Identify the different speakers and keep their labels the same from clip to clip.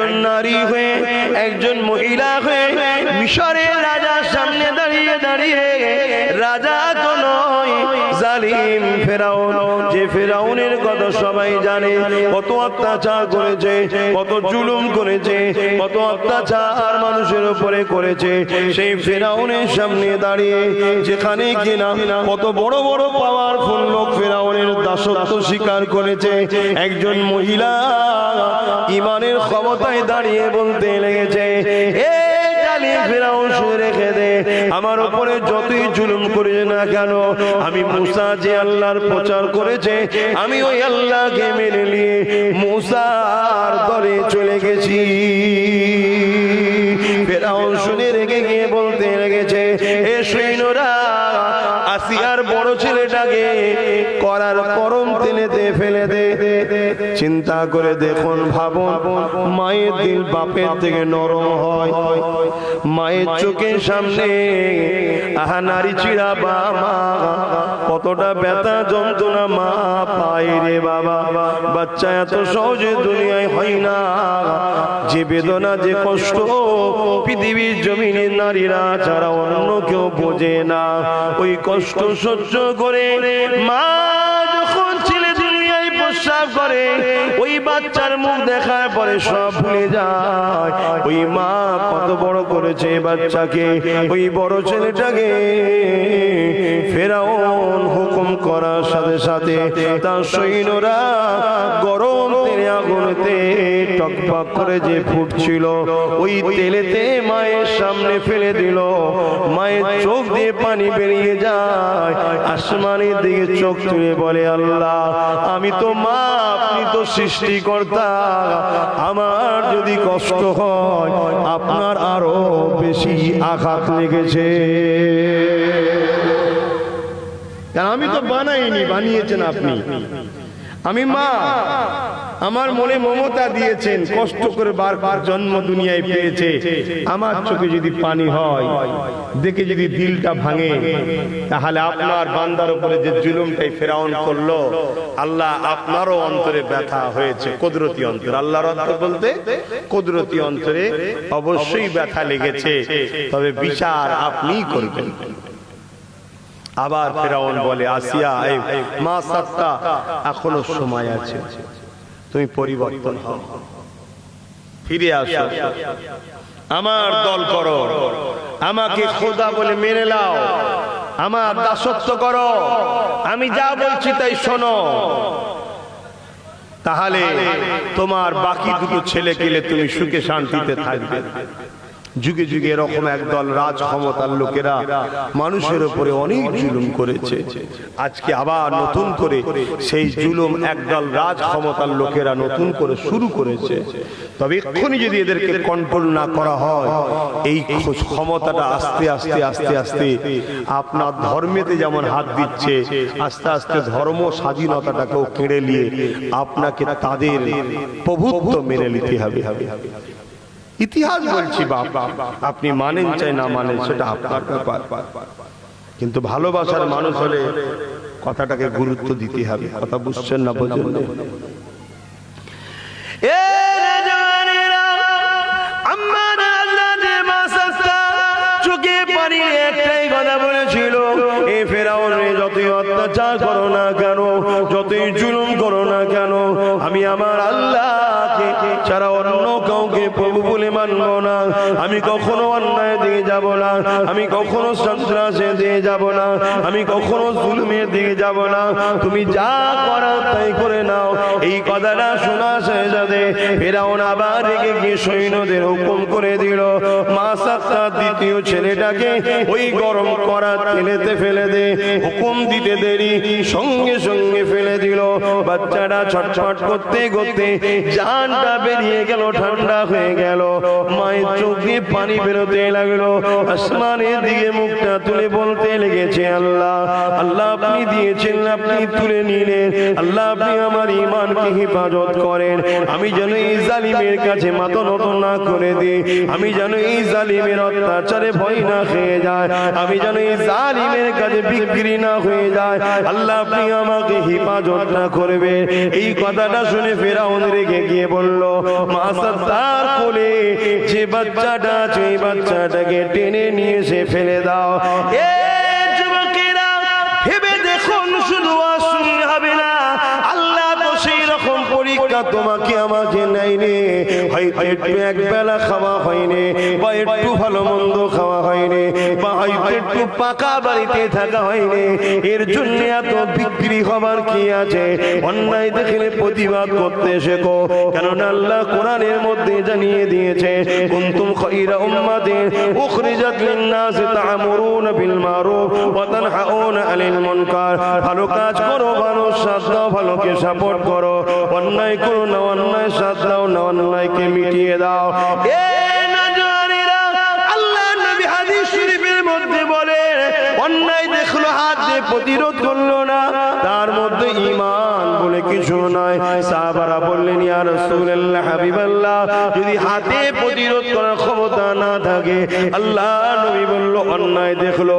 Speaker 1: একজন নারী হয়ে, একজন মহিলা হয়ে মিশরের রাজার সামনে দাঁড়িয়ে দাঁড়িয়ে, রাজা তো নয় জালিম ফেরাউন, যে ফেরাউনের কথা সবাই জানে, কত অত্যাচার করেছে, কত জুলুম করেছে, কত অত্যাচার মানুষের উপরে করেছে, সেই ফেরাউনের সামনে দাঁড়িয়ে, যেখানে কিনা কত বড় বড় পাওয়ারফুল লোক ফেরাউনের দাসত্ব স্বীকার করেছে, একজন মহিলা ইমানের ক্ষমতায় দাঁড়িয়ে বলতে লেগেছে, ফেরাউন শুনে রেখে দে, আমার উপরে যতই জুলুম করেছে না কেন, আমি মুসা যে আল্লাহর প্রচার করেছে, আমি ওই আল্লাহকে মেনে নিয়ে মুসার দলে চলে গেছি। ফেরাউন শুনে রেখে গিয়ে বলতে লেগেছে, এ সৈন্যরা আসিয়ার বড় ছেলেটাকে করার গরম তেলেতে ফেলে দে। চিন্তা করে দেখুন, ভাবুন, মায়ের দিল বাপের থেকে নরম হয়, মায়ের চোখের সামনে আহা নারী চিড়া বা মা কতটা ব্যথা যন্ত্রণা মা পায় রে বাবা। বাচ্চা এত সহজে দুনিয়ায় হয় না, যে বেদনা যে কষ্ট পৃথিবীর জমিনের নারীরা ছাড়া অন্য কেউ বোঝে না। ওই কষ্ট সহ্য করে মা যখন ছেলে দুনিয়ায় প্রস্রাব করে, ওই বাচ্চার মুখ দেখার পরে সব ভুলে যায়। ওই মা কত বড় করেছে বাচ্চাকে, ওই বড় ছেলেটাকে ফেরাউন হুকুম করার সাথে সাথে তার সৈন্যরা গরম তেলে আগুনেতে টকবক করে যে ফুটছিল, ওই তেলেতে মায়ের সামনে ফেলে দিল। মায়ের চোখ দিয়ে পানি বেরিয়ে যায়, আসমানের দিকে চোখ তুলে বলে, আল্লাহ আমি তো মা, আপনি তো সৃষ্টিকর্তা, আমার যদি কষ্ট হয় আপনার আরো বেশি আঘাত লেগেছে, আমি তো বানাইনি, বানিয়েছেন আপনি। আমি মা, আমার মনে মমতা দিয়েছেন, কষ্ট করে বারবার জন্ম দুনিয়ায় পেয়েছে, আমার চোখে যদি পানি হয়, দেখে যদি দিলটা ভাঙে, তাহলে আপনার বান্দার উপরে যে জুলুমটাই ফেরাউন করলো, আল্লাহ আপনারও অন্তরে ব্যথা হয়েছে, কুদরতি অন্তর। আল্লাহর অন্তর বলতে কুদরতি অন্তরে অবশ্যই ব্যথা লেগেছে, তবে বিচার আপনিই করবেন। আবার ফেরাউন বলে, আসিয়া মা সাত্তা, এখনো সময় আছে, তুমি পরিবর্তন হও, ফিরে আসো, আমার দল করো, আমাকে খোদা বলে মেনে নাও, আমার দাসত্ব করো, আমি যা বলছি তাই শোনো, তাহলে তোমার বাকি দুটো ছেলে পেলে তুমি সুখে শান্তিতে থাকবে। যুগে যুগে এরকম একদল রাজ ক্ষমতার লোকেরা মানুষের উপরে অনেক জুলুম করেছে, আজকে আবার নতুন করে সেই জুলুম একদল রাজ ক্ষমতার লোকেরা নতুন করে শুরু করেছে। তবে এক্ষুনি যদি এদেরকে কন্ট্রোল না করা হয়, এই ক্ষমতাটা আস্তে আস্তে আস্তে আস্তে আপনার ধর্মেতে যেমন হাত দিচ্ছে, আস্তে আস্তে ধর্ম স্বাধীনতাটাকেও কেড়ে নিয়ে আপনাকে তাদের প্রভুত্ব মেনে নিতে হবে। ইতিহাস বলছি বাবা, আপনি মানেন চাই না মানেন সেটা আপনার ব্যাপার, কিন্তু ভালোবাসার মানুষ হলে কথাটাকে গুরুত্ব দিতে হবে। কথা বুঝছেন না? বোঝেন না? চোখে পানি একটাই কথা বলেছিল, এ ফেরাউন যতই অত্যাচার করো না কেন, যতই জুলুম করো না কেন, আমি আমার আল্লাহকে ছাড়া অন্য কাউকে প্রভু বলে মানব না। আমি কখনো অন্যায় দিয়ে যাব না, আমি কখনো সন্ত্রাসের দিয়ে যাব না, আমি কখনো জুলুমের দিয়ে যাব না, তুমি যা করার তাই করে নাও। এই কথাটা শোনা শেষ হতে ফেরাউন আবার রেগে গিয়ে সৈন্যদের হুকুম করে দিল, মা সাত্তা দ্বিতীয় ছেলেটাকে ওই গরম করা তেলেতে ফেলে দে। হুকুম দিতে দেরি, সঙ্গে সঙ্গে ফেলে দিল। বাচ্চাটা ছটছট করতে করতে জানটা বেরিয়ে গেল, ঠান্ডা হয়ে গেল, মায়ের চোখ দিয়ে পানি বেরোতে লাগলো। আসমানের দিকে মুখটা তুলে বলতে লেগেছে, আল্লাহ আল্লাহ আপনি দিয়েছেন, আপনি তুলে নিলেন, আল্লাহ আপনি আমার ঈমানকে হেফাজত করেন, আমি যেন এই জালিমের কাছে মাথা নত না করে দিই, আমি যেন এই জালিমের অত্যাচারে ভয় না খেয়ে যায়, আমি যেন এই জালিমের কাছে বিক্রি না হয়ে যায়, আল্লাহ আপনি আমাকে হেফাজত না করবে। এই কথাটা শুনে ফেরাউন রেগে গিয়ে বলল, মা সাত্তার কোলে যে বাচ্চাটা আছে এই বাচ্চাটাকে টেনে নিয়ে এসে ফেলে দাও। এ যুবকেরা ভেবে দেখুন, শুধু আসুন হবে না, আল্লাহ তো সেই রকম পরীক্ষা তোমাকে আমাকে নেয়নি। হয়তো একটু একবেলা খাওয়া হয়নি, বা একটু ভালো মন্দ খাওয়া হয়নি, বা হয়তো একটু পাকা বাড়িতে থাকা হয়নি। এর জন্য এত বিক্রি হবার কি আছে? অন্যায় দেখলে প্রতিবাদ করতে শেখো, কেননা আল্লাহ কোরআনের মধ্যে জানিয়ে দিয়েছে, কুনতুম খায়রা উম্মাতিন উখরিজাত লিন-নাস তা'মুরুনা বিল মারুফ ওয়া তানহাউনা আনিল মুনকার। ভালো কাজ করো, ভালো সাথ দাও, ভালোকে সাপোর্ট করো, অন্যায় করো না, অন্যায় সাথ দাও না, অন্যায়কে মিটিয়ে দাও। এ নওজওয়ানেরা, আল্লাহ নবী হাদিস শরীফের মধ্যে বলে, অন্যায় দেখলো হাত দিয়ে প্রতিরোধ করলো না, তার মধ্যে ঈমান বলে কিছু নয়। সাহাবারা বললেন, ইয়া রাসূলুল্লাহ, হাবিবাল্লাহ, যদি হাতে প্রতিরোধ করার ক্ষমতা না থাকে, আল্লাহ নবী বলল, অন্যায় দেখলো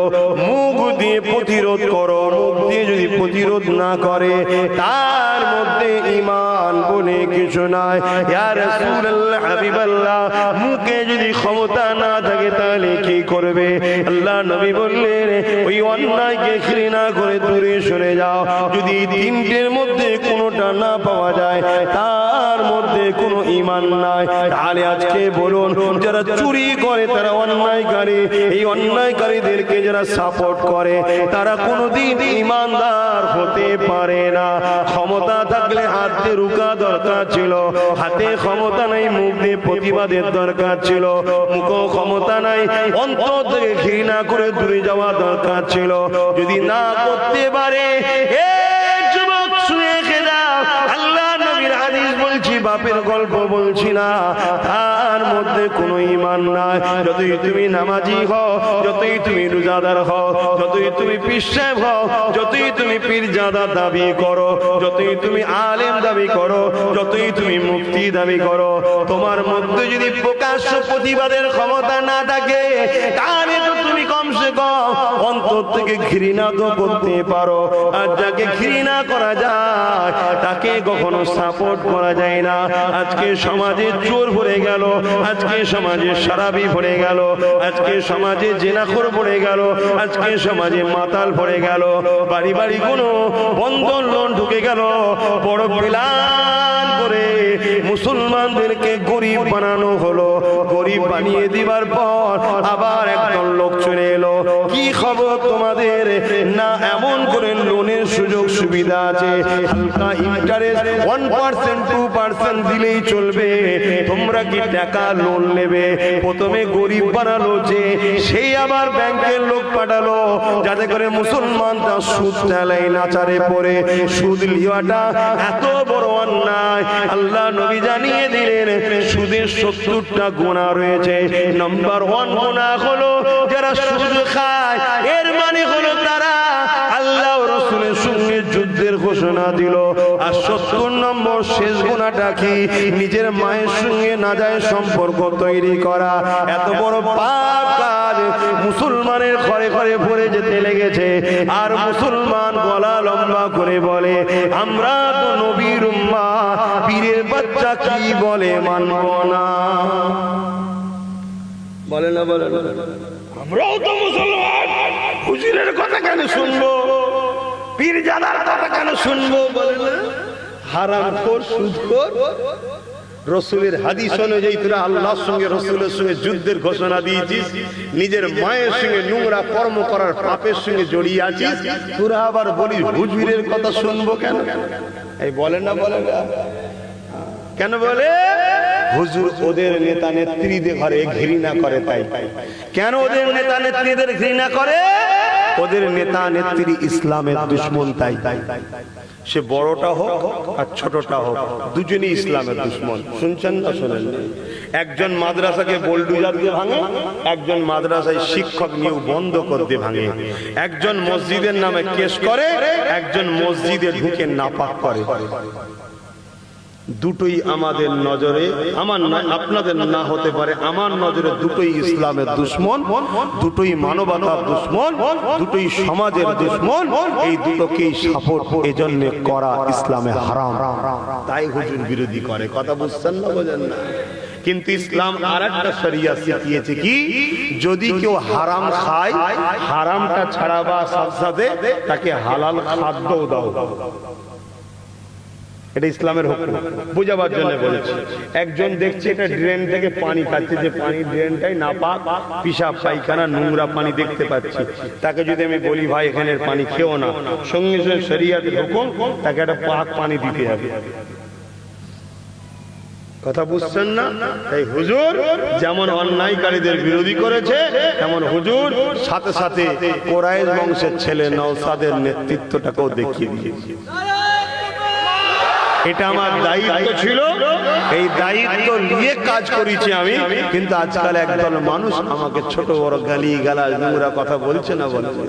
Speaker 1: মুখ দিয়ে প্রতিরোধ করো। মুখ দিয়ে যদি প্রতিরোধ না করে, তার মধ্যে ঈমান বলে কিছু নাই। ইয়া রাসূলুল্লাহ, হাবিবাল্লাহ, মুখে যদি ক্ষমতা না থাকে তাহলে কি করবে? আল্লাহ নবী বললেন, ওই অন্যায়কে ঘৃণা করে দূরে সরে যাও। যদি তিনটের মধ্যে কোনোটা না পাওয়া যায়, তার মধ্যে কোনো ঈমান নাই। তাহলে আজকে বলুন, যারা চুরি করে তারা অন্যায়কারী, এই অন্যায়কারীদেরকে যারা সাপোর্ট করে তারা কোনোদিন ঈমানদার হতে পারে না। ক্ষমতা থাকলে হাত দিয়ে রুকা দরকার ছিল, হাতে ক্ষমতা নাই, মুখ দিয়ে প্রতিবাদের দরকার ছিল। মুখও ক্ষমতা নাই, অন্তর থেকে ঘৃণা করে দূরে যাওয়া দরকার ছিল। যদি না করতে পারে, এ যুবক শুনে খেদা, আল্লাহ নবীর হাদিস বলছি, বাপের গল্প বলছি না, তার মধ্যে কোনো ঈমান নাই। যতই তুমি নামাজি হও, যতই তুমি রোজাদার হও, যতই তুমি পীর সাহেব হও, যতই তুমি পীরজাদা দাবি করো, যতই তুমি আলেম দাবি করো, যতই তুমি মুফতি দাবি করো, তোমার মধ্যে যদি প্রকাশ্য প্রতিবাদের ক্ষমতা না থাকে, তাহলে তো তুমি কমসে কম অন্তর থেকে ঘৃণা তো করতে পারো। আর যাকে ঘৃণা করা যায় তাকে কখনো সাপোর্ট করা যায় না। আজকে সমাজে চোর ভরে গেল, আজকে সমাজে শরাবি ভরে গেল, আজকে সমাজে জেনাখোর ভরে গেল, আজকে সমাজে মাতাল ভরে গেল, বাড়ি বাড়ি কোনো বন্ধন লোন ঢুকে গেল। বড় প্ল্যান করে মুসলমানদেরকে গরিব বানানো হলো। গরিব বানিয়ে দিবার পর আবার একদল লোক চলে এলো, কি খবর তোমাদের? না, এমন করে লোনের সুযোগ সুবিধা আছে, হালকা ইন্টারেস্ট 1% 2% দিলেই চলবে, তোমরা কি টাকা লোন নেবে? প্রথমে গরিব বানালো, যে সেই আবার ব্যাংকের লোক পাঠালো যাতে করে মুসলমানরা সুদ ঠেলায় নাচারে পড়ে। সুদ লিওয়াটা এত বড় অন্যায়। আল্লাহ নবী জানিয়ে দিলেন, সুদের 70টা গুনাহ রয়েছে। নাম্বার 1 গুনাহ হলো যারা সুদ খায়, এর মানে হলো তারা আল্লাহ ও রাসূলের সঙ্গে যুদ্ধের ঘোষণা দিল। আর 70 নম্বর শেষ গুনাহটা কি? নিজের মায়ের সঙ্গে নাজায়েজ সম্পর্ক তৈরি করা। এত বড় পাপ কাজ মুসলমানের ঘরে ঘরে ভরে যেতে লেগেছে। আর মুসলমান গলা লম্বা করে বলে, আমরা তো নবীর উম্মাহ, পীরের বাচ্চা কি বলে মানব না। বলে না, বলে না, আমরাও তো মুসলমান, হুজুরের কথা কেন শুনবো, পীরজাদার কথা কেন শুনবো? বলে না, হারামখোর, সুদখোর। রসুলের হাদিস অনুযায়ী তোরা আল্লাহর সঙ্গে রসুলের সঙ্গে যুদ্ধের ঘোষণা দিয়েছিস, নিজের মায়ের সঙ্গে নোংরা কর্ম করার পাপের সঙ্গে জড়িয়ে আছিস, তোরা আবার বলিস হুজুরের কথা শুনবো কেন? এই বলে না, বলে না, কেন বলে? হুজুর ওদের নেতা নেত্রীদের ঘরে ঘৃণা করে, তাই। কেন ওদের নেতা নেত্রীদের ঘৃণা করে? ওদের নেতা নেত্রী ইসলামের দুশমন, তাই। সে বড়টা হোক আর ছোটটা হোক, দুজনই ইসলামের দুশমন। শুনছেন না শোনেন? একজন মাদ্রাসাকে বোলডুজার দিয়ে ভাঙে, একজন মাদ্রাসায় শিক্ষক নিয়োগ বন্ধ করতে ভাঙে, একজন মসজিদের নামে কেস করে, একজন মসজিদে ঢুকে নাপাক করে। দুটোই আমাদের নজরে, আমার আপনাদের না হতে পারে, আমার নজরে দুটোই ইসলামের দুশমন, দুটোই মানবতার দুশমন, দুটোই সমাজের দুশমন। এই দুটোকেই সাপোর্ট এজন্য করা ইসলামে হারাম, তাই হুজুর বিরোধী করে। কথা বুঝছেন না, বোঝেন না? কিন্তু ইসলাম আরেকটা শরিয়ত শিখিয়েছে কি, যদি কেউ হারাম খায়, হারামটা ছাড়াবার সাথে সাথে তাকে হালাল খাদ্যও দাও। এটা ইসলামের হুকুম, বোঝাবার জন্য বলেছি। একজন দেখছে এটা ড্রেন থেকে পানি খাচ্ছে, যে পানি ড্রেনটাই নাপাক, পিশাব পায়খানা নোংরা পানি দেখতে পাচ্ছি, তাকে যদি আমি বলি ভাই এখানের পানি খেও না, সঙ্গে সঙ্গে শরিয়তের হুকুম তাকে একটা পাক পানি দিতে হবে। কথা বুঝছেন না? তাই হুজুর যেমন অন্যায়কারীদের বিরোধী করেছে, তেমন হুজুর সাথে সাথে কোরাইশ বংশের ছেলে নওশাদের নেতৃত্বটাকেও দেখিয়ে দিয়েছে। এটা আমার দায়িত্ব ছিল, এই দায়িত্ব নিয়ে কাজ করেছি আমি। কিন্তু আজকাল একদল মানুষ আমাকে ছোট বড় গালি গালাজ নোংরা কথা বলছে না, বলছে,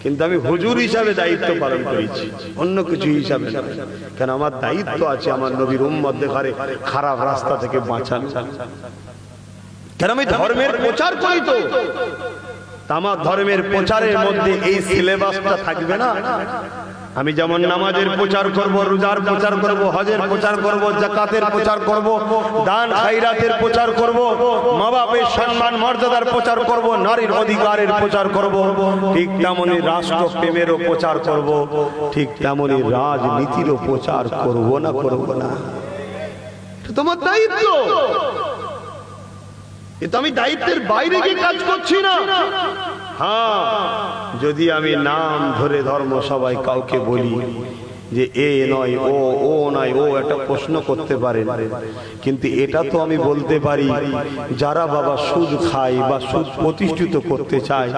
Speaker 1: কিন্তু আমি হুজুর হিসাবে দায়িত্ব পালন করেছি, অন্য কিছু হিসাবে না। কেন আমার দায়িত্ব আছে আমার নবীর উম্মতদের ঘরে খারাপ রাস্তা থেকে বাঁচানো। কেন আমি ধর্মের প্রচার করি, তো আমার ধর্মের প্রচারের মধ্যে এই সিলেবাসটা থাকবে না? আমি যেমন নামাজের প্রচার করব, রোজার প্রচার করব, হজের প্রচার করব, যাকাতের প্রচার করব, দান খায়রাতের প্রচার করব, মা বাপের সম্মান মর্যাদার প্রচার করব, নারীর অধিকারের প্রচার করব, ঠিক তেমনি রাষ্ট্রপ্রেমেরও প্রচার করব, ঠিক তেমনি রাজনীতিরও প্রচার করব না, করব না? এটা তোমার দায়িত্ব। এটা আমি দায়িত্বের বাইরে গিয়ে কাজ করছি না। হ্যাঁ, যদি আমি নাম ধরে ধর্ম সবাই কাউকে বলি যে এ নয় ও, ও নয় ও, একটা প্রশ্ন করতে পারে, কিন্তু এটা তো আমি বলতে পারি যারা বাবা সুদ খায় বা সুদ প্রতিষ্ঠিত করতে চায়,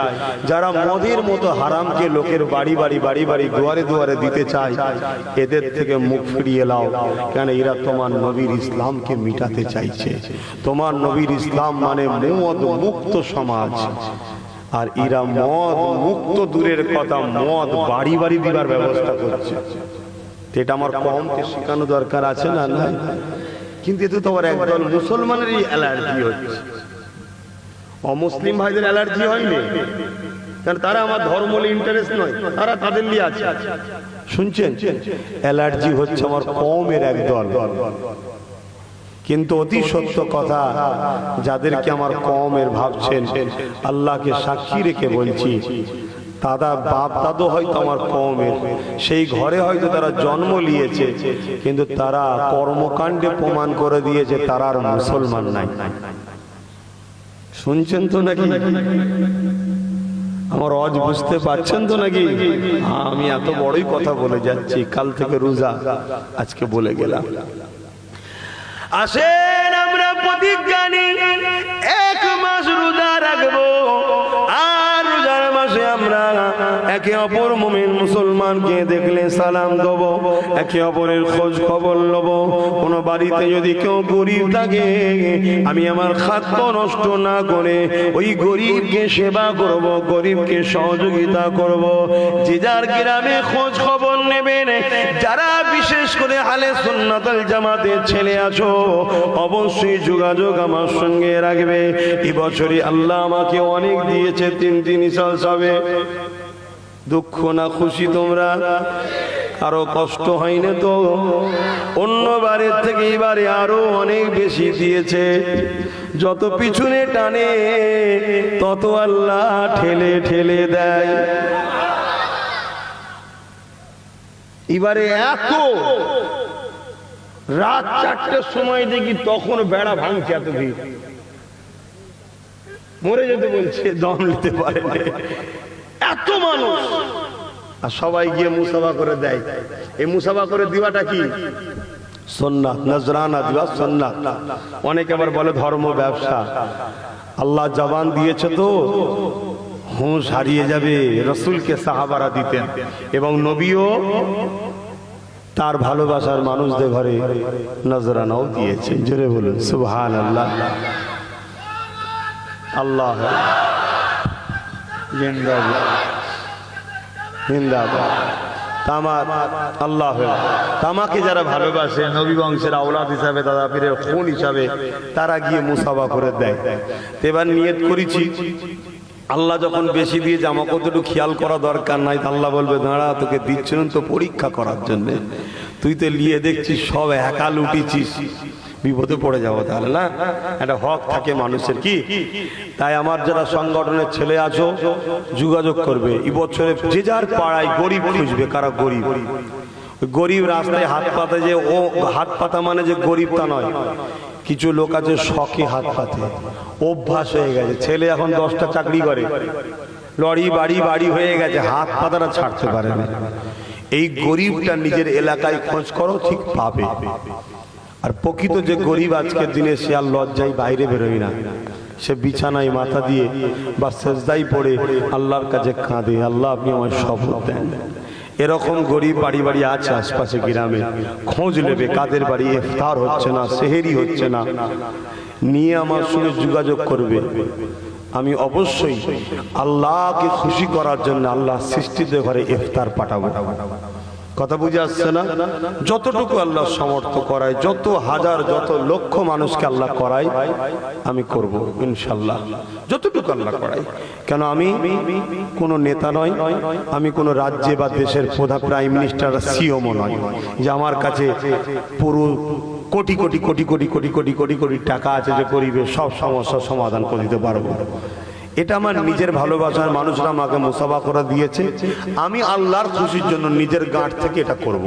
Speaker 1: যারা মদের মতো হারামকে লোকের বাড়ি বাড়ি বাড়ি বাড়ি দুয়ারে দুয়ারে দিতে চায়, এদের থেকে মুখ ফিরিয়ে লাও। কেন এরা তোমার নবীর ইসলামকে মিটাতে চাইছে। তোমার নবীর ইসলাম মানে মদ মুক্ত সমাজ, আর এরা মদ মুক্ত দূরের কথা, মদ বাড়ি বাড়ি দিবার ব্যবস্থা করছে। এটা আমার কমকে শেখানো দরকার আছে না? না, কিন্তু এতে তো আবার একদল মুসলমানেরই অ্যালার্জি হচ্ছে, অমুসলিম ভাইদের অ্যালার্জি হয়নি, কারণ তারা আমার ধর্ম নিয়ে ইন্টারেস্ট নয়, তারা তাদের নিয়ে আছে। শুনছেন, অ্যালার্জি হচ্ছে আমার কমের একদল। কিন্তু অতি সত্য কথা, যাদেরকে আমার কমের ভাবছেন, আল্লাহকে সাক্ষী রেখে বলছি, দাদা বাপ দাদু হয়তো আমার কমের, সেই ঘরে হয়তো তারা জন্ম নিয়েছে, কিন্তু তারা কর্মকাণ্ডে প্রমাণ করে দিয়েছে তারা আর মুসলমান নাই। শুনছেন তো নাকি? আমার আওয়াজ বুঝতে পারছেন তো নাকি? আমি এত বড়ই কথা বলে যাচ্ছি, কাল থেকে রোজা, আজকে বলে গেলাম। আসেন আমরা প্রতিজ্ঞা নিই, 1 মাস রোজা রাখবো, আর রোজার মাসে আমরা একে অপর মুমিন মুসলমানকে দেখলে সালাম দেব, একে অপরের খোঁজ খবর নেব। কোন বাড়িতে যদি কেউ গরিব থাকে, আমি আমার খাদ্য নষ্ট না করে ওই গরিবকে সেবা করব, গরিবকে সহযোগিতা করব। যে যার গ্রামে খোঁজ খবর নেবেন, যারা বিশেষ করে আহলে সুন্নাত ওয়াল জামাতের ছেলে আছো, অবশ্যই যোগাযোগ আমার সঙ্গে রাখবে। এই বছরই আল্লাহ আমাকে অনেক দিয়েছে, 3টি নিশাল সবে। দুঃখ না খুশি তোমরা? আরো কষ্ট হয়নি তো? অন্যবারের থেকে এবারে আরো অনেক বেশি দিয়েছে। যত পিছনে টানে তত আল্লাহ ঠেলে ঠেলে দেয়। এবারে এত রাত 4টের সময় দেখি তখন বেড়া ভাঙছে, এত ভিড়, মরে যেতে বলছে, দম নিতে পারে না, এত মানুষ। আর সবাই গিয়ে মুসাফা করে দেয়। এই মুসাফা করে দিবাটা কি? সুন্নাত, নজরানা দিবা সুন্নাত। অনেকে আবার বলে ধর্ম ব্যবসা। আল্লাহ জবান দিয়েছে তো হুঁশ হারিয়ে যাবে। রাসূলকে সাহাবারা দিতেন, এবং নবীও তার ভালোবাসার মানুষদের ঘরে নজরানাও দিয়েছে। জোরে বলুন সুবহানাল্লাহ। আল্লাহ জিন্দাবাদ, জিন্দাবাদ। তামাক আল্লাহ, তামাকে যারা ভালোবাসে, নবী বংশের আওলাদ হিসাবে, দাদা পীরের খুন হিসাবে, তারা গিয়ে মুসাফা করে দেয়। এবার নিয়ত করেছি, আল্লাহ যখন বেশি দিয়ে জামা কতটুকু খেয়াল করা দরকার নাই। আল্লাহ বলবে দাঁড়া, তোকে দিচ্ছিলেন তো পরীক্ষা করার জন্য, তুই তো নিয়ে দেখছিস সব একা লুটিছিস, বিপদে পড়ে যাবো তাহলে না। একটা হক থাকে মানুষের, কি? তাই আমার যারা সংগঠনের ছেলে আছো যোগাযোগ করবে। এই বছরে যে যার পাড়ায় গরিব খুঁজবে, কারা গরিব, গরিব রাস্তায় হাত পাতে, যে ও হাত পাতা মানে যে গরিব তা নয়। কিছু লোক আছে শখে হাত পাতে, অভ্যাস হয়ে গেছে। ছেলে এখন 10টা চাকরি করে, লরি বাড়ি বাড়ি হয়ে গেছে, হাত পাতাটা ছাড়তে পারে না। এই গরিবটা নিজের এলাকায় খোঁজ করো, ঠিক পাবে। আর প্রকৃত যে গরিব আজকের দিনে, সে আর লজ্জায় বাইরে বেরোয় না, সে বিছানায় মাথা দিয়ে বা সেজদায় পড়ে আল্লাহর কাছে কাঁদে, আল্লাহ আপনি আমার শপথ দেন। এরকম গরিব বাড়ি বাড়ি আছে আশপাশে গ্রামে, খোঁজ নেবে কাদের বাড়ি ইফতার হচ্ছে না, সেহেরি হচ্ছে না, নিয়ে আমার সঙ্গে যোগাযোগ করবে। আমি অবশ্যই আল্লাহকে খুশি করার জন্য আল্লাহ সৃষ্টিতে ঘরে ইফতার পাঠাবো। কথা বুঝে আসছে না? যতটুকু আল্লাহ সমর্থ করায়, যত হাজার যত লক্ষ মানুষকে আল্লাহ করায়, আমি করব ইনশাল্লাহ, যতটুকু আল্লাহ করায়। কেন আমি কোনো নেতা নয়, আমি কোনো রাজ্যে বা দেশের প্রধান প্রাইম মিনিস্টার সিএমও নয় যে আমার কাছে পুরো কোটি কোটি কোটি কোটি কোটি কোটি কোটি কোটি টাকা আছে যে গরিবের সব সমস্যার সমাধান করে দিতে পারবো। এটা আমার নিজের ভালোবাসার মানুষরা আমাকে মুসাফা করে দিয়েছে, আমি আল্লাহর খুশির জন্য নিজের গাঁট থেকে এটা করব।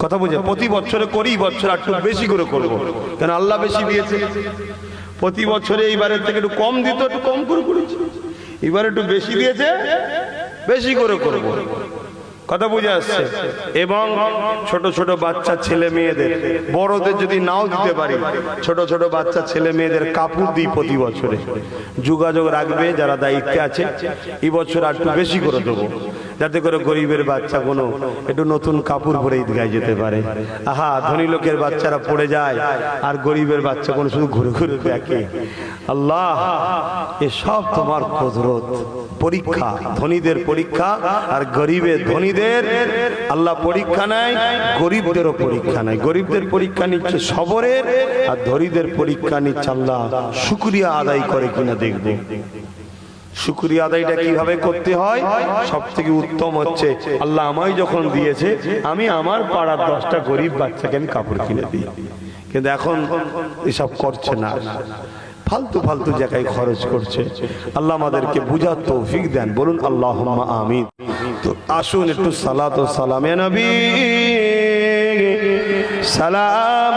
Speaker 1: কথা বুঝে? প্রতি বছরে করি, বছর একটু বেশি করে করব, কেন আল্লাহ বেশি দিয়েছে। প্রতি বছরে এইবারের থেকে একটু কম দিত, একটু কম করে করেছি, এবার একটু বেশি দিয়েছে, বেশি করে করব। কথা বুঝে আসছে? এবং ছোট ছোট বাচ্চা ছেলে মেয়েদের, বড়দের যদি নাও দিতে পারি, ছোট ছোট বাচ্চা ছেলে মেয়েদের কাপড় দিই প্রতি বছরে। যোগাযোগ রাখবে যারা দায়িত্বে আছে, এই বছর আর একটু বেশি করে দেবো, যাতে করে গরিবের বাচ্চা কোনো একটু নতুন কাপড় পরে ঈদগায় যেতে পারে। আহা, ধনী লোকের বাচ্চারা পড়ে যায় আর গরিবের বাচ্চা কোনো শুধু ঘুরে ঘুরে দেখে। আল্লাহ, এসব তোমার কুদরত, পরীক্ষা, ধনীদের পরীক্ষা আর গরিবের ধনীদের আল্লাহ পরীক্ষা নেয়, গরিবদেরও পরীক্ষা নেয়। গরিবদের পরীক্ষা নিচ্ছে সবরের, আর ধনীদের পরীক্ষা নিচ্ছে আল্লাহ শুকরিয়া আদায় করে কিনা দেখবে। শুকরিয়া আদায়টা কিভাবে করতে হয়? সব থেকে উত্তম হচ্ছে, আল্লাহ আমায় যখন দিয়েছে, আমি আমার পাড়ার 10টা গরিব বাচ্চাকে আমি কাপড় কিনে দিই। কিন্তু এখন এসব করছে না, ফালতু ফালতু জায়গায় খরচ করছে। আল্লাহ আমাদেরকে বুঝার তৌফিক দেন, বলুন আল্লাহুম্মা আমিন। তো আসুন একটু সালাত ও সালামে নবী সালাম।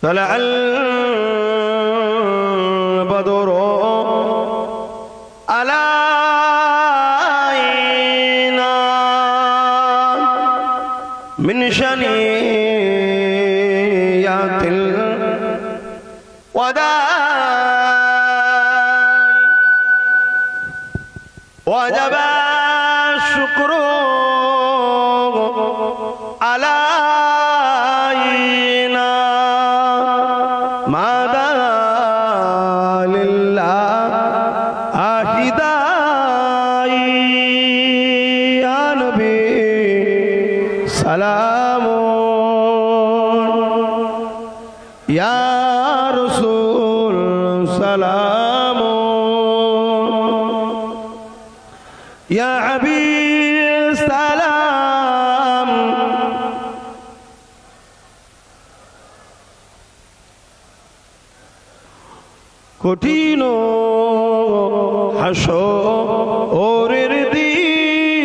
Speaker 1: طلع البدر علينا من شنيات الوداع وجب الشكر علينا ماذا لله أهداي يا نبي سلام يا رسول سلام يا حبيب سلام কঠিন হাসরের দিনে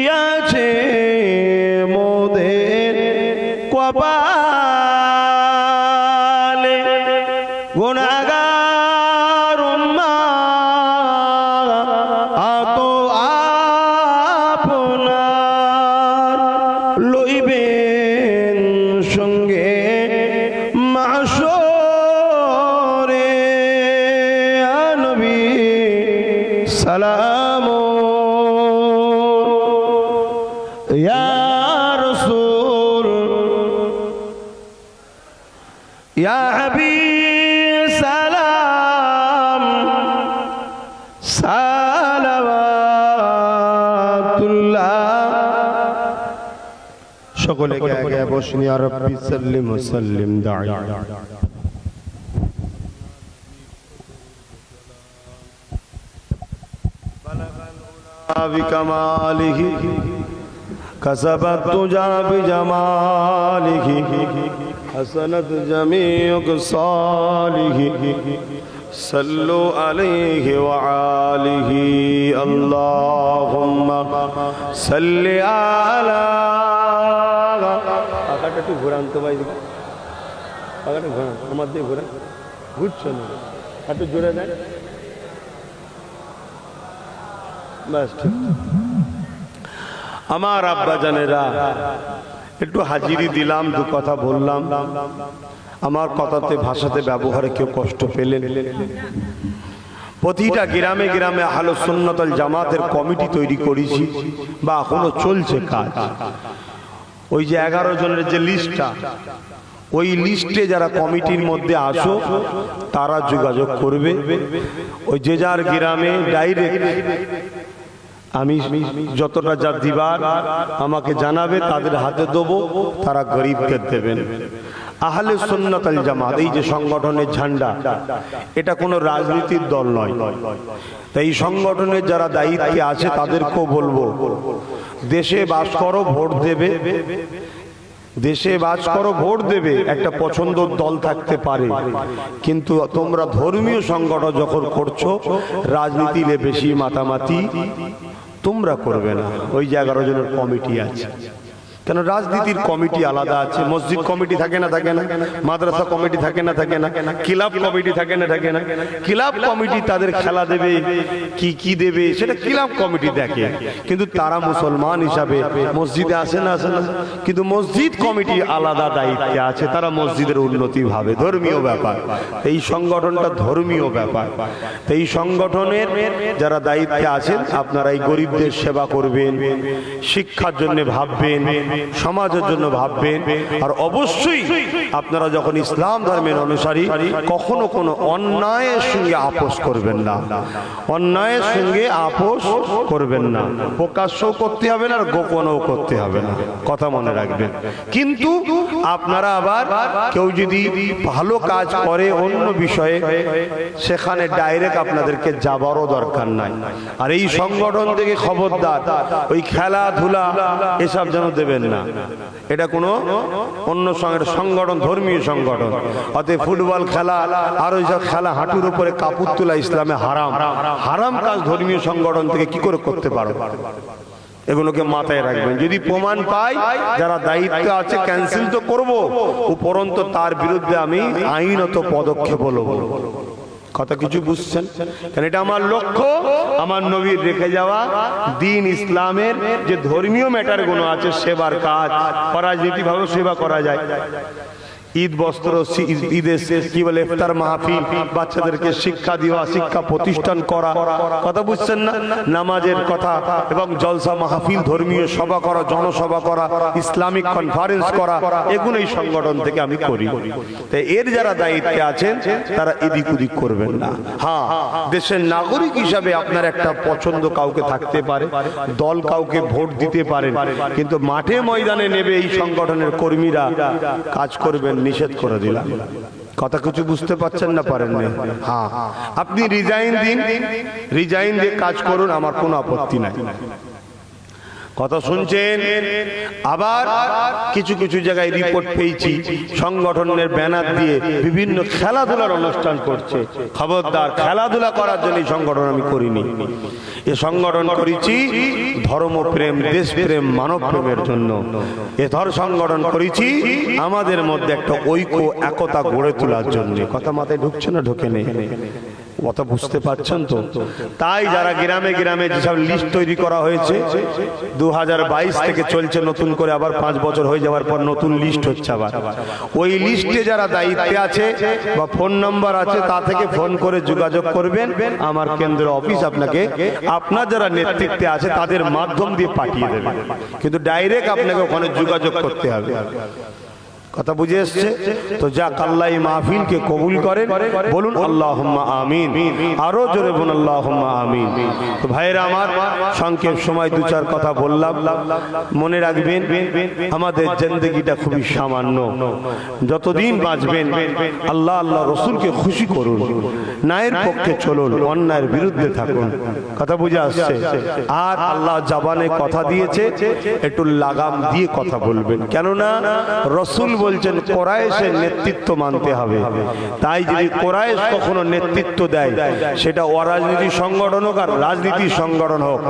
Speaker 1: ইয়াছে মোদের কপালে গুনাহগার উম্মাহ আত আপনার লইবেন সঙ্গে মাশরে নবী সালাম ইয়া রাসূল ইয়া হাবিব সালাম সালাওয়াতুল্লাহ সকলে গে বসনি আর রব্বি সাল্লিম ওয়া সাল্লিম দাঈ بكماله كسبت تجا بجماله حسنت جميع صالح صلوا عليه وآله اللهم صل على আকাটা একটু ঘোরান তো ভাই আকাটা ঘোরান আমার দিয়ে ঘোরান ঘুরছো না একটু জোরে দেন আমার আব্বা জানেরা একটু হাজিরি দিলাম, দু কথা বললাম। আমার কথাতে ভাষাতে ব্যবহারে কেউ কষ্ট পেলেন? প্রতিটা গ্রামে গ্রামে আহলে সুন্নাত ওয়াল জামাতের কমিটি তৈরি করেছি বা এখনো চলছে কাজ। ওই যে 11 জনের যে লিস্টটা, ওই লিস্টে যারা কমিটির মধ্যে আসো তারা যোগাযোগ করবে। ওই যে যার গ্রামে ডাইরেক্ট আমি যতটা যা দিবার আমাকে জানাবে, তাদের হাতে দেবো, তারা গরিবদের দেবেন। আহলে সুন্নাত ওয়াল জামাত এই যে সংগঠনের ঝান্ডা, এটা কোনো রাজনীতির দল নয়। তাই এই সংগঠনের যারা দায়িত্বে আছে তাদেরকেও বলবো, দেশে বাস করো, ভোট দেবে, দেশে বাস করো, ভোট দেবে। একটা পছন্দের দল থাকতে পারে, কিন্তু তোমরা ধর্মীয় সংগঠন যখন করছো, রাজনীতিতে বেশি মাতামাতি তোমরা করবে না। ওই যে 11 জনের কমিটি আছে, কেন রাজনীতির কমিটি আলাদা আছে। মসজিদ কমিটি থাকে না থাকে না, মাদ্রাসা কমিটি থাকে না থাকে না, ক্লাব কমিটি থাকে না থাকে না। ক্লাব কমিটি তাদের খেলা দেবে, কি কি দেবে সেটা ক্লাব কমিটি দেখে, কিন্তু তারা মুসলমান হিসাবে মসজিদে আসে না আসে না। কিন্তু মসজিদ কমিটি আলাদা দায়িত্বে আছে, তারা মসজিদের উন্নতি ভাবে, ধর্মীয় ব্যাপার। এই সংগঠনটা ধর্মীয় ব্যাপার। এই সংগঠনের যারা দায়িত্বে আছেন, আপনারা এই গরিবদের সেবা করবেন, শিক্ষার জন্য ভাববেন, সমাজের জন্য ভাববেন। আর অবশ্যই আপনারা যখন ইসলাম ধর্মের অনুসারী, কখনো কোনো অন্যায়ের সঙ্গে আপোষ করবেন না, অন্যায়ের সঙ্গে আপোষ করবেন না। প্রকাশ্যও করতে হবে না আর গোপনও করতে হবে না, কথা মনে রাখবেন। কিন্তু আপনারা আবার কেউ যদি ভালো কাজ করে অন্য বিষয়ে, সেখানে ডাইরেক্ট আপনাদেরকে যাবারও দরকার নাই। আর এই সংগঠন থেকে খবরদার, ওই খেলাধুলা এসব যেন দেবেন না। এটা কোনো অন্য সংগঠন, ধর্মীয় সংগঠন। অতএব ফুটবল খেলা আর ওই সব খেলা, হাঁটুর উপরে কাপড় তোলা ইসলামে হারাম। হারাম কাজ ধর্মীয় সংগঠন থেকে কি করে করতে পারো? এগুলোকে মাথায় রাখবেন। যদি প্রমাণ পাই যারা দায়িত্ব আছে, ক্যান্সেল তো করবো, উপরন্তু তার বিরুদ্ধে আমি আইনত পদক্ষেপ নেব। কথা কিছু বুঝছেন? কারণ এটা আমার লক্ষ্য, আমার নবীর রেখে যাওয়া দিন ইসলামের যে ধর্মীয় ম্যাটারগুলো আছে, সেবার কাজ করা, যেভাবে সেবা করা যায়। ঈদ বস্ত্র, ঈদের কি বলে ইফতার মাহফিল, বাচ্চাদেরকে শিক্ষা দেওয়া, শিক্ষা প্রতিষ্ঠান করা, কথা বুঝছেন না? নামাজের কথা এবং জলসা মাহফিল, ধর্মীয় সভা করা, জনসভা করা, ইসলামিক কনফারেন্স করা, এগুলো এই সংগঠন থেকে আমি করি। তাই এর যারা দায়িত্বে আছেন তারা এদিক ওদিক করবেন না। হ্যাঁ, দেশের নাগরিক হিসাবে আপনার একটা পছন্দ কাউকে থাকতে পারে, দল কাউকে ভোট দিতে পারেন, কিন্তু মাঠে ময়দানে নেবে এই সংগঠনের কর্মীরা কাজ করবেন, নিষেধ করে দিলাম। কথা কিছু বুঝতে পারছেন না পারেন না? হ্যাঁ, আপনি রিজাইন দিন, রিজাইন দিয়ে কাজ করুন, আমার কোনো আপত্তি নাই। কথা শুনছেন? আবার কিছু কিছু জায়গায় রিপোর্ট পেয়েছি, সংগঠনের ব্যানার দিয়ে বিভিন্ন খেলাধুলার অনুষ্ঠান করছে। খবরদার, খেলাধুলা করার জন্য এই সংগঠন আমি করিনি। এ সংগঠন করেছি ধর্মপ্রেম, দেশপ্রেম, মানব প্রেমের জন্য। এ সংগঠন করেছি আমাদের মধ্যে একটা ঐক্য, একতা গড়ে তোলার জন্য। কথা মাথায় ঢুকছে না ঢোকে নেই? কথা বুঝতে পারছেন তো? তাই যারা গ্রামে গ্রামে যেসব লিস্ট তৈরি করা হয়েছে, 2022 থেকে চলছে নতুন করে, আবার 5 বছর হয়ে যাওয়ার পর নতুন লিস্ট হচ্ছে আবার। ওই লিস্টে যারা দায়িত্বে আছে বা ফোন নাম্বার আছে, তা থেকে ফোন করে যোগাযোগ করবেন। আমার কেন্দ্র অফিস আপনাকে, আপনার যারা নেতৃত্বে আছে তাদের মাধ্যম দিয়ে পাঠিয়ে দেবে, কিন্তু ডাইরেক্ট আপনাকে ওখানে যোগাযোগ করতে হবে। কথা বুঝে এসছে তো? যাক, আল্লাহ এই মাহফিলকে কবুল করেন, বলুন আল্লাহুম্মা আমিন। আরো জোরে বলুন আল্লাহুম্মা আমিন। তো ভাইরা আমার, সংক্ষেপ সময় দু চার কথা বললাম। মনে রাখবেন আমাদের জিন্দেগিটা খুবই সামান্য। যতদিন বাঁচবেন আল্লাহ আল্লাহ রসুলকে খুশি করুন, ন্যায়ের পক্ষে চলুন, অন্যায়ের বিরুদ্ধে থাকুন। কথা বুঝে আসছে? আর আল্লাহ জবানে কথা দিয়েছে, একটু লাগাম দিয়ে কথা বলবেন, কেননা রসুল বলছেন কোরাইশের নেতৃত্ব মানতে হবে। তাই যদি কোরাইশ কখনো নেতৃত্ব দেয়, সেটা অরাজনীতি সংগঠন হোক আর রাজনীতি সংগঠন হোক,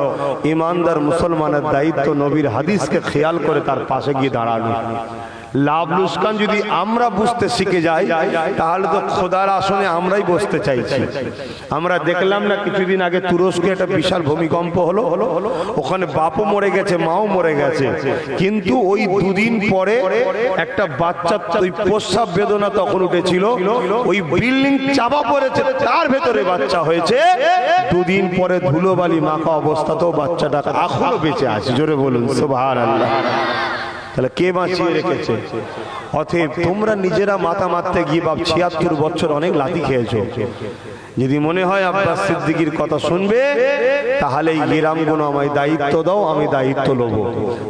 Speaker 1: ইমানদার মুসলমানের দায়িত্ব নবীর হাদিসকে খেয়াল করে তার পাশে গিয়ে দাঁড়ানো। লাভ লুস্কান যদি আমরা বুঝতে শিখে যাই, তাহলে তো খোদার আসনে আমরাই বসতে চাইছি। আমরা দেখলাম না কিছুদিন আগে তুরস্কে একটা বিশাল ভূমিকম্প হলো, ওখানে বাপও মরে গেছে, মাও মরে গেছে, কিন্তু ওই দুদিন পরে একটা বাচ্চা, ওই প্রস্রাব বেদনা তখন উঠেছিল, ওই বিল্ডিং চাপা পড়েছে, তার ভেতরে বাচ্চা হয়েছে। দুদিন পরে ধুলোবালি মাখা অবস্থাতেও বাচ্চাটা এখনো বেঁচে আছে। জোরে বলুন সুবহানাল্লাহ। তাহলে কে বাঁচিয়ে রেখেছে? অতএব তোমরা নিজেরা মাথা মারতে গিয়ে বাপ ৭৬ বছর অনেক লাথি খেয়েছো। যদি মনে হয় আব্বাস সিদ্দিকীর কথা শুনবে, তাহলে এই গ্রামগুলো আমায় দায়িত্ব দাও, আমি দায়িত্ব লব।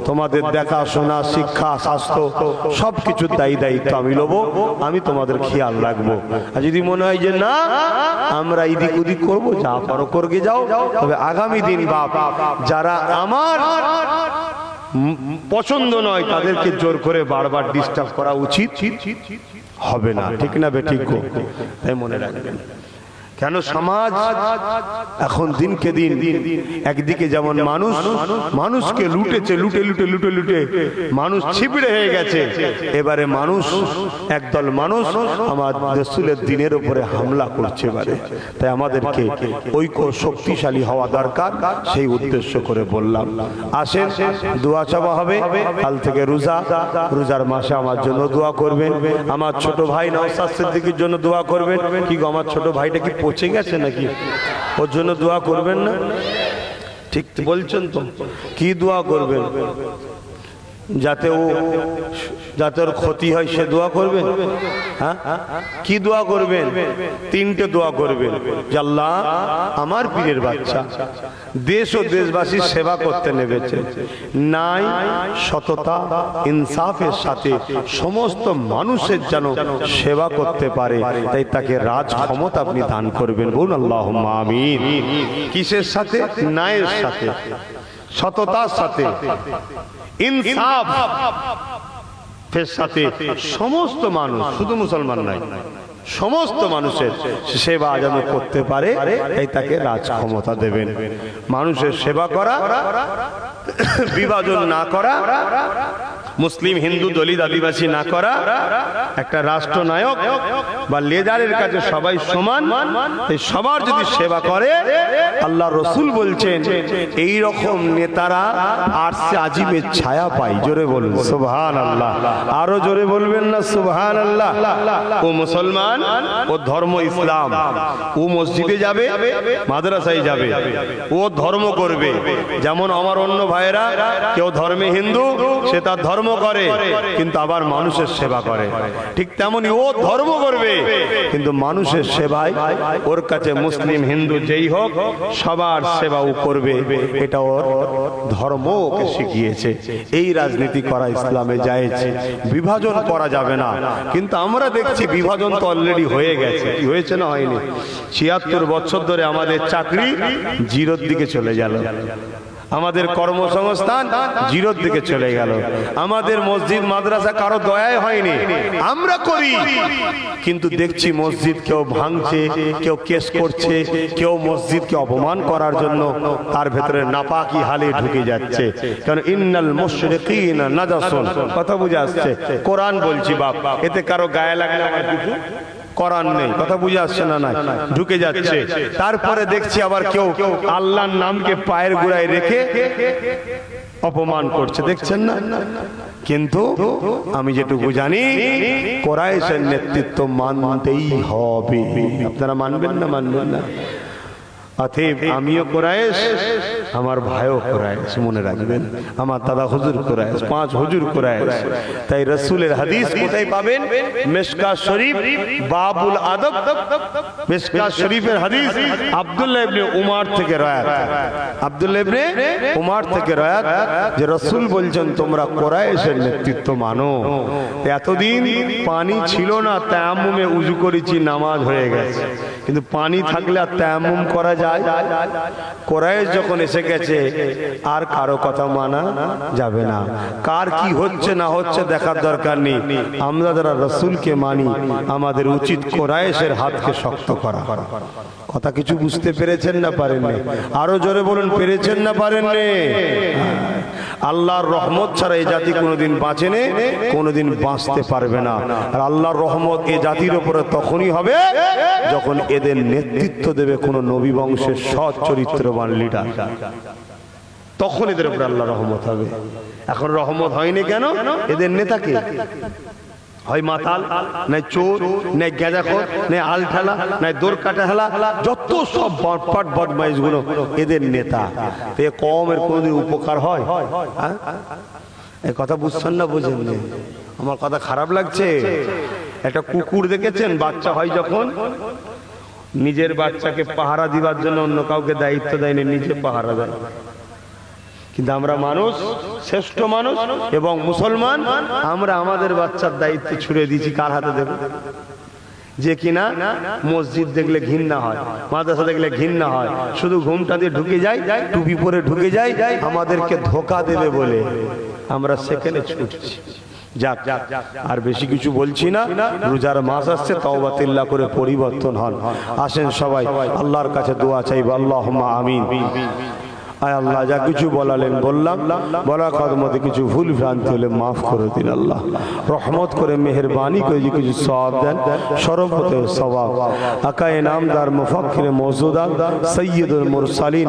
Speaker 1: তোমাদের দেখাশোনা, শিক্ষা, স্বাস্থ্য সবকিছুর দায়িত্ব আমি লব, আমি তোমাদের খেয়াল রাখবো। আর যদি মনে হয় যে না, আমরা এদিক ওদিক করবো, যা পারো করগে যাও, তবে আগামী দিন বাপ যারা আমার পছন্দ নয় তাদেরকে জোর করে বারবার ডিস্টার্ব করা উচিত হবে না। ঠিক না বেঠিক? তাই মনে রাখবেন। কেন সমাজ এখন দিনকে দিন, একদিকে যেমন মানুষকে লুটেছে, লুটে মানুষ ছিপড়ে হয়ে গেছে, এবারে মানুষ, একদল মানুষ আমার রাসূলের দ্বীনের উপরে হামলা করছে এবারে। তাই আমাদেরকে ঐক্য শক্তিশালী হওয়া দরকার, সেই উদ্দেশ্য করে বললাম। আসেন দোয়া চাওয়া হবে। কাল থেকে রোজার মাসে আমার জন্য দোয়া করবেন, আমার ছোট ভাই নওশাদ সিদ্দিকীর জন্য দোয়া করবেন। কি গো, আমার ছোট ভাইটা কি পচে গেছে নাকি? ওর জন্য দোয়া করবেন না? ঠিক বলছেন তো? কি দোয়া করবেন? যাতে ওর ক্ষতি হয় সে দোয়া করবেন। হ্যাঁ, কি দোয়া করবেন? তিনটে দোয়া করবেন। আল্লাহ আমার পীরের বাচ্চা দেশ ও দেশবাসীর সেবা করতে নেমেছে, নাই সততা ইনসাফের সাথে সমস্ত মানুষের যেন সেবা করতে পারে, তাই তাকে রাজ ক্ষমতা আপনি দান করবেন। বলুন আল্লাহুম্মা আমিন। কিসের সাথে? ন্যায়ের সাথে, সততার সাথে, ইনসাফ এর সাথে সমস্ত মানুষ, শুধু মুসলমান নয়, সমস্ত মানুষের সেবা যেন করতে পারে, তাই তাকে রাজ ক্ষমতা দেবেন। মানুষের সেবা করা, বিভাজন না করা, মুসলিম হিন্দু দলিত আদিবাসী না করা, একটা রাষ্ট্রনায়ক বা লিডারের কাছে সবাই সমান, এই সবার যদি সেবা করে, আল্লাহ রসুল বলছেন এই রকম নেতারা আরশে আজিমের ছায়া পায়। জোরে বলুন সুবহানাল্লাহ। আরো জোরে বলবেন না সুবহানাল্লাহ? ও মুসলমান, ও ধর্ম ইসলাম, ও মসজিদে যাবে, মাদ্রাসায় যাবে, ও ধর্ম করবে। যেমন আমার অন্য ভাইয়েরা, কেউ ধর্মে হিন্দু, সে তার ধর্ম করে কিন্তু আবার মানুষের সেবা করে, ঠিক তেমনি ও ধর্ম করবে কিন্তু মানুষের সেবায় ওর কাছে মুসলিম হিন্দু যেই হোক সবার সেবা ও করবে। এটা ওর ধর্ম ওকে শিখিয়েছে। এই রাজনীতি করা ইসলামে জায়েজ, বিভাজন করা যাবে না। কিন্তু আমরা দেখছি বিভাজন তো অলরেডি হয়ে গেছে। কি হয়েছে না হয়নি? ৭৬ বছর ধরে আমাদের চাকরি জিরোর দিকে চলে গেল, আমাদের কর্মসংস্থান জিরোর দিকে চলে গেল, আমাদের মসজিদ মাদ্রাসা কারো দয়ায় হয়নি, আমরা করি কিন্তু দেখছি মসজিদ কেউ ভাঙছে, কেউ কেস করছে, কেউ মসজিদকে অপমান করার জন্য তার ভেতরে নাপাকি হালে ঢুকে যাচ্ছে। কারণ ইন্নাল মুশরিকিনা নাজাসুন, কথা বুঝে আসছে? কোরআন বলছি বাপ, এতে কারো গায়ে লাগলে আমার কিছু করার নেই। কথা বুঝে আসছে না? নাই, ঢুকে যাচ্ছে। তারপরে দেখছি আবার কেউ আল্লাহর নামকে পায়ের গোড়ায় রেখে অপমান করছে, দেখছেন না? কিন্তু আমি যেটুকু জানি, কোরাইশের নেতৃত্ব মানতেই হবে। আপনারা মানবেন না? মানবেন না? অতএব আমিও কোরাইশ, আমার ভাইও কোরাইশ, মনে রাখবেন, আমার দাদা হুজুর কোরাইশ, 5 হুজুর কোরাইশ। তাই রাসূলের হাদিস কোথায় পাবেন? মিশকাত শরীফ বাবুল আদব, মিশকাত শরীফের হাদিস আব্দুল্লাহ ইবনে উমর থেকে রওয়ায়াত, আব্দুল্লাহ ইবনে উমর থেকে রওয়ায়াত যে রাসূল বলছেন তোমরা কোরাইশের নেতৃত্ব মানো। এতদিন পানি ছিল না, তায়াম্মুমে উযু করেছি, নামাজ হয়ে গেছে, কিন্তু পানি থাকলে আর তায়াম্মুম করা যায়? কোরাইশ যখন এসে গেছে আর কারো কথা মানা যাবে না, কার কি হচ্ছে না হচ্ছে দেখার দরকার নেই। আমরা যারা রাসূলকে মানি আমাদের উচিত কোরাইশের হাতকে শক্ত করা। কথা কিছু বুঝতে পেরেছেন না পারেননি? আরো জোরে বলুন, পেরেছেন না পারেননি? আল্লাহর রহমত ছাড়া এই জাতি কোনোদিন বাঁচে না, কোনোদিন বাঁচতে পারবে না। আর আল্লাহর রহমত এই জাতির উপরে তখনই হবে যখন এদের নেতৃত্ব দেবে কোনো নবী বংশের সৎ চরিত্রবান লিডার, তখন এদের উপরে আল্লাহর রহমত হবে। এখন রহমত হয়নি কেন? এদের নেতাকে হয় মাতাল, নাই চোর, নাই গেঁজাখোর, নাই আলঠালা, নাই দোরকাটা হেলা, যত সব বটপাট বদমাইশ গুলো এদের নেতা। তো এ কমের কোনোদিন উপকার হয়? এই কথা বুঝছেন না? বুঝেন? আমার কথা খারাপ লাগছে? একটা কুকুর দেখেছেন বাচ্চা হয় যখন, নিজের বাচ্চাকে পাহারা দিবার জন্য অন্য কাউকে দায়িত্ব দেয়নি, নিজে পাহারা দেয়। কিন্তু আমরা মানুষ, শ্রেষ্ঠ মানুষ এবং মুসলমান, আমরা আমাদের বাচ্চার দায়িত্ব ছুড়ে দিয়েছি কার হাতে দেব? যে কিনা মসজিদ দেখলে ঘৃণা হয়, মাদ্রাসা দেখলে ঘৃণা হয়, শুধু ঘুমটা দিয়ে ঢুকে যায়, টুপি পরে ঢুকে যায়, আমাদেরকে ধোকা দেবে বলে আমরা সেখানে ছুটছি। যাক, আর বেশি কিছু বলছি না। রোজার মাস আসছে, তাওবাতিল্লাহ করে পরিবর্তন হন। আসেন সবাই আল্লাহর কাছে দোয়া চাইব, আল্লাহুম্মা আমিন। আয় আল্লাহ, যা কিছু বলালেন বললাম, বলা কদমতে কিছু ভুল ভ্রান্তি হলে মাফ করে দিন। আল্লাহ রহমত করে মেহেরবানি করে যে কিছু সওয়াব দেন, সর্বপ্রথম সওয়াব আকায়ে নামদার মুফাক্কির মওজুদা সৈয়দুল মুরসালিন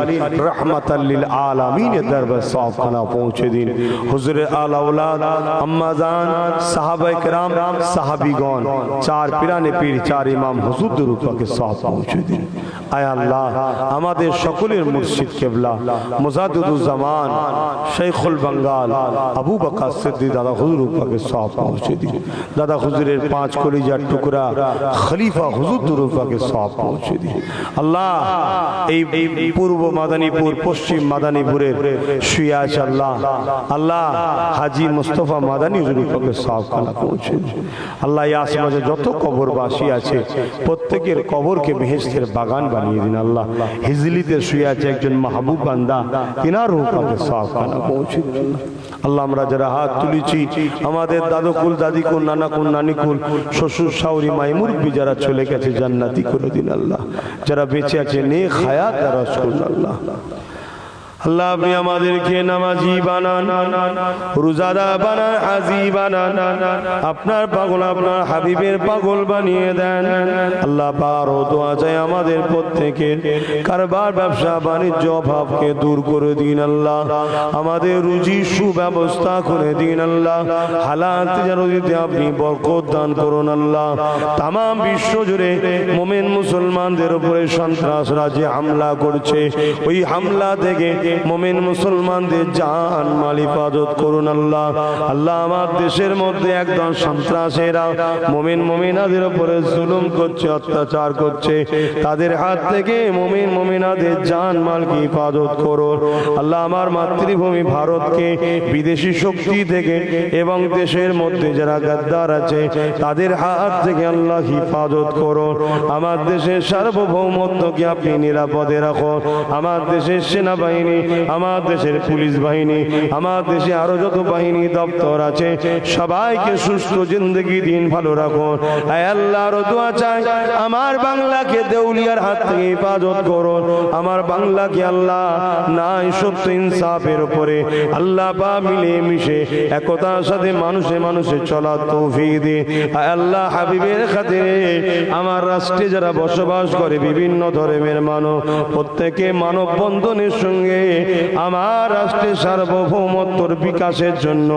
Speaker 1: রাহমাতাল লিল আলামিনের দরবার সওয়াবখানা পৌঁছে দিন। হুজুরে আলা আওলাদ, আম্মা জান, সাহাবায়ে কেরাম, সাহাবীগণ, 4 পিরানে পীর, 4 ইমাম হুজুরদের উপরে সওয়াব পৌঁছে দিন। আয় আল্লাহ, আমাদের সকলের মুর্শিদ কিবলা মুজাদ্দিদুজ্জামান শেখুল বাঙ্গাল আবু বকর সিদ্দিক দাদা হুজুর পাকে সওয়াব পৌঁছে দিন। দাদা হুজুরের 5 কলিজার টুকরা খলিফা হুজুর পাকে সওয়াব পৌঁছে দিন। আল্লাহ, এই পূর্ব মাদানীপুর, পশ্চিম মাদানীপুরের শুয়ে আছে আল্লাহ, আল্লাহ হাজী মুস্তাফা মাদানী হুজুর পাকে সওয়াব খানা পৌঁছে দিন। আল্লাহ, এই আশেপাশে যত কবরবাসী আছে প্রত্যেকের কবরকে বেহেশতের বাগান বানিয়ে দিন। আল্লাহ, হিজলিতে শুয়ে আছে একজন মাহবুব বান্দা, তিনার রূপে সওয়াবখানা পৌঁছে দিন। আল্লাহ, আমরা যারা হাত তুলেছি, আমাদের দাদুকুল, দাদিকুল, নানাকুল, নানিকুল, শ্বশুর শাশুড়ি, মাই মুরব্বি যারা চলে গেছে জান্নাতি করে দিন। আল্লাহ, যারা বেঁচে আছে নেক হায়াত দারাজ করুন। আল্লাহ, আল্লাহ আপনি আমাদেরকে নামাজি বানান, রোজাদার বানান, হাজি বানান, আপনার পাগল, আপনার হাবিবের পাগল বানিয়ে দেন। আল্লাহ পাক দোয়া চাই আমাদের প্রত্যেকের কারবার, ব্যবসা বাণিজ্য অভাবকে দূর করে দিন। আল্লাহ, আমাদের রুজি সুব্যবস্থা করে দিন। আল্লাহ, হালাল তিজারতিতে আপনি বরকত দান করুন। আল্লাহ, তামাম বিশ্ব জুড়ে মুমিন মুসলমানদের উপরে সন্ত্রাসরা যে হামলা করছে, ওই হামলা থেকে মুমিন মুসলমানদের জান মাল হিফাজত করুন। আল্লাহ, আল্লাহ আমার দেশের মধ্যে একদম সন্ত্রাসীরা মুমিন মুমিনাদের উপরে জুলুম করছে, অত্যাচার করছে, তাদের হাত থেকে মুমিন মুমিনাদের জান মালকে হিফাজত করুন। আল্লাহ, আমার মাতৃভূমি ভারতকে বিদেশি শক্তি থেকে এবং দেশের মধ্যে যারা গাদ্দার আছে তাদের হাত থেকে আল্লাহ হিফাজত করুন। আমার দেশের সার্বভৌমত্বকে আপনি নিরাপদে রাখুন। আমার দেশের সেনাবাহিনী, আমার দেশের পুলিশ বাহিনী, আমার দেশে আরো যত বাহিনী দপ্তর আছে সবাইকে সুস্থ জিন্দগি দিন, ভালো রাখুন। আয় আল্লাহর দোয়া চাই আমার বাংলাকে দেউলিয়ার হাত থেকে হেফাজত করুন। আমার বাংলাকে আল্লাহ নাই সত্য ইনসাফের উপরে আল্লাহ পা মিলে মিশে একতার সাথে মানুষে মানুষে চলার তৌফিক দিন। আয় আল্লাহ, হাবিবের খাতিরে আমার রাষ্ট্রে যারা বসবাস করে বিভিন্ন ধর্মের মানুষ, প্রত্যেকে মানব বন্ধনের সঙ্গে আমার রাষ্ট্রের সার্বভৌমত্বর বিকাশের জন্য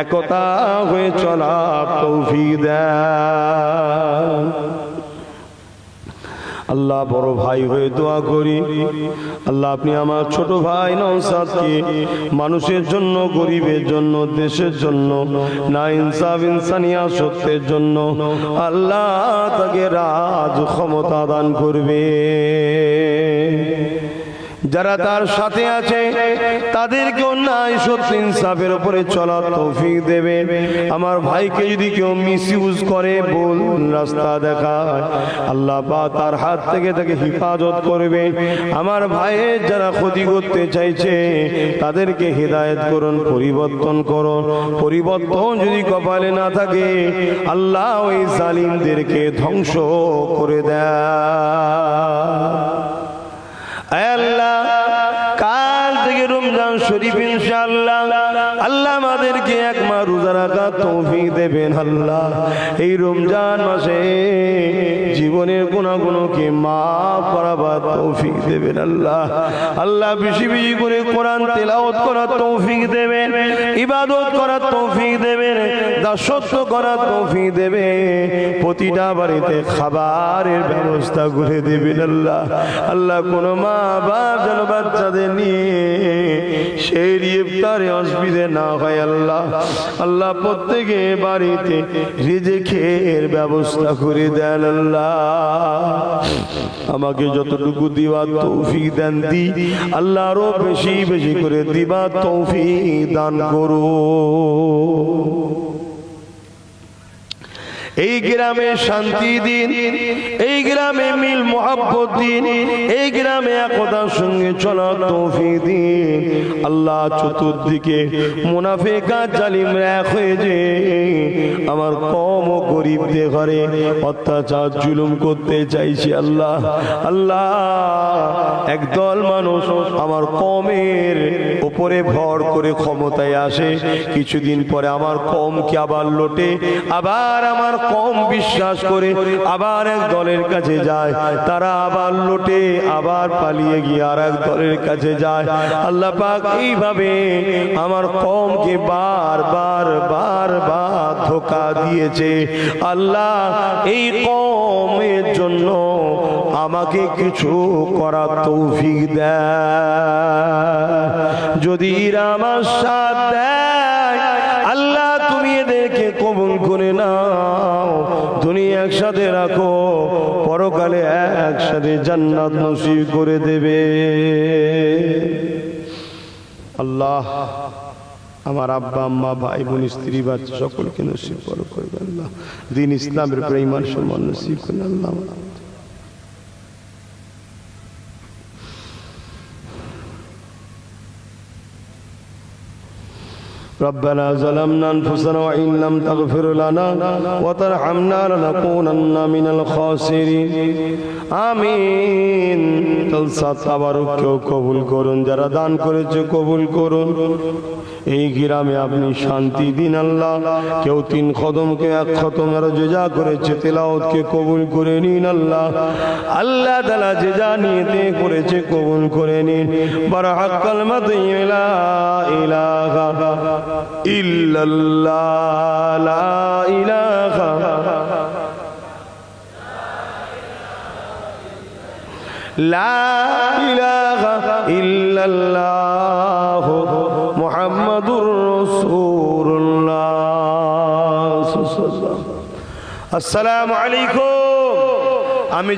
Speaker 1: একতা হয়ে চলা তৌফিক দেন। আল্লাহ বড় ভাই হয়ে দোয়া করি, আল্লাহ আপনি আমার ছোট ভাই নওশাদকে মানুষের জন্য, গরিবের জন্য, দেশের জন্য, না ইনসাফ ইনসানিয়া সত্যের জন্য আল্লাহ তাকে রাজ ক্ষমতা দান করবে। যারা তার সাথে আছে তাদেরকে অন্যায় সত্য ইনসাফের উপরে চলার তৌফিক দেবে। আমার ভাইকে যদি কেউ মিসইউজ করে, ভুল রাস্তা দেখায়, আল্লাহ পাক তার হাত থেকে তাকে হেফাজত করবে। আমার ভাইয়ের যারা ক্ষতি করতে চাইছে তাদেরকে হেদায়েত করুন, পরিবর্তন করুন। পরিবর্তন যদি কপালে না থাকে আল্লাহ ওই জালিমদেরকে ধ্বংস করে দেয়। আল্লাহ কাল থেকে রমজান শরীফ ইনশাআল্লাহ আল্লাহ আমাদেরকে এক মাস রোজা রাখার তৌফিক দেবেন। আল্লাহ এই রমজান মাসে জীবনের গুনাহগুলোকে মাফ করাবার তৌফিক দেবেন। আল্লাহ আল্লাহ বেশি বেশি করে কোরআন তেলাওয়াত করার তৌফিক দেবেন, ইবাদত করার তৌফিক দেবেন, দাসত্ব করার তৌফিক দেবেন। প্রতিটা বাড়িতে খাবারের ব্যবস্থা করে দেবেন। আল্লাহ আল্লাহ কোনো মা বাপ যেন বাচ্চাদের নিয়ে সেই ইফতারে অসুবিধে না হয়। আল্লাহ আল্লাহ প্রত্যেকে বাড়িতে রিজিকের ব্যবস্থা করে দেন। আল্লাহ আমাকে যতটুকু দিবার তৌফিক দেন দি, আল্লাহ আরো বেশি বেশি করে দিবার তৌফিক দান করো। এই গ্রামে শান্তি দিন, এই গ্রামে মিল মোহাব্বত দিন, এই গ্রামে একতার সঙ্গে চলার তৌফিক দিন। আল্লাহ চতুর্দিকে মুনাফিক আর জালিমরা এক হয়ে যে আমার কম ও গরিবদের ঘরে অত্যাচার জুলুম করতে চাইছে। আল্লাহ আল্লাহ একদল মানুষ আমার কমের উপরে ভর করে ক্ষমতায় আসে, কিছুদিন পরে আমার কমকে আবার লোটে, আবার আমার কম বিশ্বাস করে আবার এক দলের কাছে যায়, তারা আবার লোটে, আবার পালিয়ে গিয়ে আর এক দলের কাছে যায়। আল্লাহ পাক এইভাবে আমার কমকে বারবার বারবার ধোঁকা দিয়েছে। আল্লাহ এই কমের জন্য আমাকে কিছু করার তৌফিক দেয়। যদি এরা আমার সাথ দেয় আল্লাহ তুমি এদেরকে কবুল করে নাও, দুনিয়া একসাথে রাখো, পরকালে একসাথে জান্নাত নসিব করে দেবে। আল্লাহ আমার আব্বা আম্মা ভাই বোন স্ত্রী বাচ্চা সকলকে নসিব করবে। আল্লাহ দিন ইসলামের উপরে ঈমান সম্মান নসিব করেন। আল্লাহ ربنا ظلمنا أنفسنا وإن لم تغفر لنا وترحمنا لنكونن من الخاسرين আমিন। জলসা তাবারুককেও কবুল করুন, যারা দান করেছে কবুল করুন। এই গ্রামে আপনি শান্তি দিন। আল্লাহ কেউ 3 খতম, কেউ 1 খতম, আর যে যা করেছে তেলাওয়াতকে কবুল করে নিন। আল্লাহ আল্লাহ তাআলা যে যা নিয়তে করেছে কবুল করে নিন। বারাক কালমাতু লা ইলাহা ইল্লাল্লাহ, লা ইলাহা লা ইলাহা ইল্লাল্লাহ মুহাম্মাদুর রাসূলুল্লাহ। আসসালামু আলাইকুম। আমি